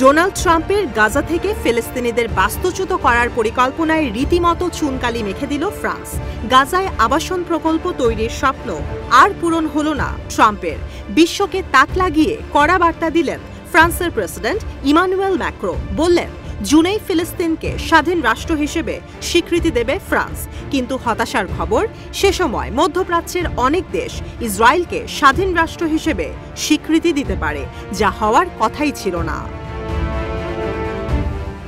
Donald ট্রাম্পের গাজা থেকে ফিলিস্তিনিদের বাস্তুচ্যুত করার পরিকল্পনায় রীতিমতো চুনকালি মেখে দিল ফ্রান্স। গাজায় আবাসন প্রকল্প তৈরির স্বপ্ন আর পূরণ হল না ট্রাম্পের। বিশ্বকে তাক লাগিয়ে কড়া বার্তা দিলেন ফ্রান্সের প্রেসিডেন্ট ইমানুয়েল ম্যাক্রো। বললেন, জুনেই ফিলিস্তিনকে স্বাধীন রাষ্ট্র হিসেবে স্বীকৃতি দেবে ফ্রান্স। কিন্তু হতাশার খবর, সে সময় মধ্যপ্রাচ্যের অনেক দেশ ইসরায়েলকে স্বাধীন রাষ্ট্র হিসেবে স্বীকৃতি দিতে পারে, যা হওয়ার কথাই ছিল না।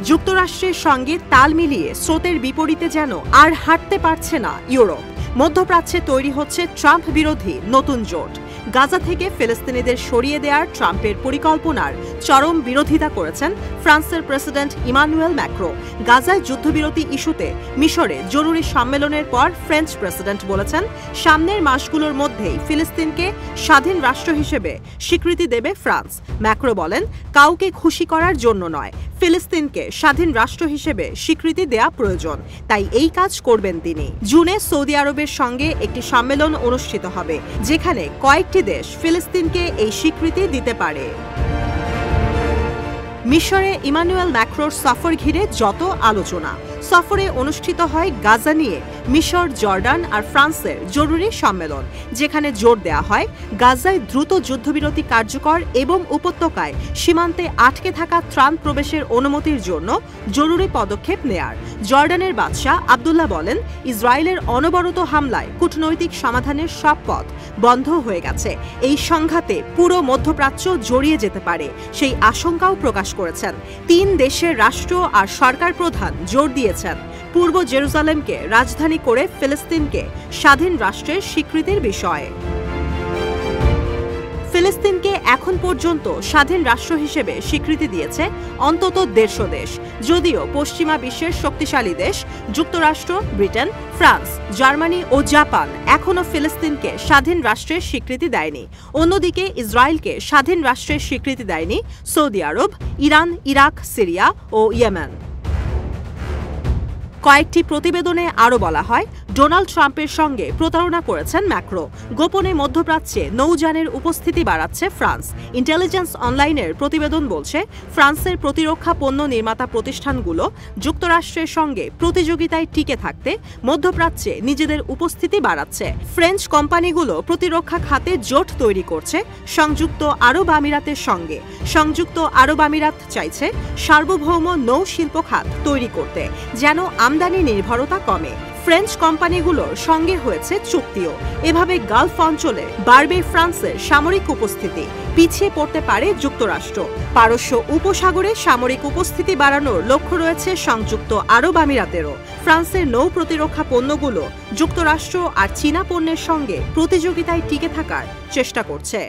যুক্তরাষ্ট্রের সঙ্গে তাল মিলিয়ে স্রোতের বিপরীতে যেন আর হাঁটতে পারছে না ইউরোপ। মধ্যপ্রাচ্যে তৈরি হচ্ছে ট্রাম্প বিরোধী নতুন জোট। গাজা থেকে ফিলিস্তিনিদের সরিয়ে দেওয়ার ট্রাম্পের পরিকল্পনার চরম বিরোধিতা করেছেন ফ্রান্সের প্রেসিডেন্ট ইমানুয়েল ম্যাক্রো। গাজায় যুদ্ধবিরতি ইস্যুতে মিশরে জরুরি সম্মেলনের পর ফ্রেঞ্চ প্রেসিডেন্ট বলেছেন, সামনের মাসগুলোর মধ্যেই ফিলিস্তিনকে স্বাধীন রাষ্ট্র হিসেবে স্বীকৃতি দেবে ফ্রান্স। ম্যাক্রো বলেন, কাউকে খুশি করার জন্য নয়, ফিলিস্তিনকে স্বাধীন রাষ্ট্র হিসেবে স্বীকৃতি দেয়া প্রয়োজন, তাই এই কাজ করবেন তিনি। জুনে সৌদি আরবের সঙ্গে একটি সম্মেলন অনুষ্ঠিত হবে, যেখানে কয়েকটি দেশ ফিলিস্তিনকে এই স্বীকৃতি দিতে পারে। মিশরে ইমানুয়েল ম্যাক্রোর সফর ঘিরে যত আলোচনা। সফরে অনুষ্ঠিত হয় গাজা নিয়ে মিশর, জর্ডান আর ফ্রান্সের জরুরি সম্মেলন, যেখানে জোর দেয়া হয় গাজায় দ্রুত যুদ্ধবিরতি কার্যকর এবং উপত্যকায় সীমান্তে আটকে থাকা ত্রাণ প্রবেশের অনুমতির জন্য জরুরি পদক্ষেপ নেয়ার। জর্ডানের বাদশাহ আবদুল্লাহ বলেন, ইসরায়েলের অনবরত হামলায় কূটনৈতিক সমাধানের সব পথ বন্ধ হয়ে গেছে। এই সংঘাতে পুরো মধ্যপ্রাচ্য জড়িয়ে যেতে পারে, সেই আশঙ্কাও প্রকাশ করেছেন। 3 দেশের রাষ্ট্র আর সরকার প্রধান জোর দিয়েছেন পূর্ব জেরুজালেমকে রাজধানী করে ফিলিস্তিনকে স্বাধীন রাষ্ট্রের স্বীকৃতির বিষয়ে। ফিলিস্তিনকে এখন পর্যন্ত স্বাধীন রাষ্ট্র হিসেবে স্বীকৃতি দিয়েছে অন্তত 150 দেশ। যদিও পশ্চিমা বিশ্বের শক্তিশালী দেশ যুক্তরাষ্ট্র, ব্রিটেন, ফ্রান্স, জার্মানি ও জাপান এখনও ফিলিস্তিনকে স্বাধীন রাষ্ট্রের স্বীকৃতি দেয়নি। অন্যদিকে ইসরায়েলকে স্বাধীন রাষ্ট্রের স্বীকৃতি দেয়নি সৌদি আরব, ইরান, ইরাক, সিরিয়া ও ইয়েমেন। কয়েকটি প্রতিবেদনে আরও বলা হয়, ডোনাল্ড ট্রাম্পের সঙ্গে প্রতারণা করেছেন ম্যাক্রো। গোপনে মধ্যপ্রাচ্যে নৌযানের উপস্থিতি বাড়াচ্ছে ফ্রান্স। ইন্টেলিজেন্স অনলাইনের প্রতিবেদন বলছে, ফ্রান্সের প্রতিরক্ষা পণ্য নির্মাতা প্রতিষ্ঠানগুলো যুক্তরাষ্ট্রের সঙ্গে প্রতিযোগিতায় টিকে থাকতে মধ্যপ্রাচ্যে নিজেদের উপস্থিতি বাড়াচ্ছে। ফ্রেঞ্চ কোম্পানিগুলো প্রতিরক্ষা খাতে জোট তৈরি করছে সংযুক্ত আরব আমিরাতের সঙ্গে। সংযুক্ত আরব আমিরাত চাইছে সার্বভৌম নৌ শিল্প খাত তৈরি করতে, যেন আমদানি নির্ভরতা কমে। ফ্রেঞ্চ কোম্পানিগুলোর সঙ্গে হয়েছে চুক্তিও। এভাবে গালফ অঞ্চলে বাড়বে ফ্রান্সের সামরিক উপস্থিতি। পিছিয়ে পড়তে পারে যুক্তরাষ্ট্র। পারস্য উপসাগরে সামরিক উপস্থিতি বাড়ানোর লক্ষ্য রয়েছে সংযুক্ত আরব আমিরাতেরও। ফ্রান্সের নৌ প্রতিরক্ষা পণ্যগুলো যুক্তরাষ্ট্র আর চীনা পণ্যের সঙ্গে প্রতিযোগিতায় টিকে থাকার চেষ্টা করছে।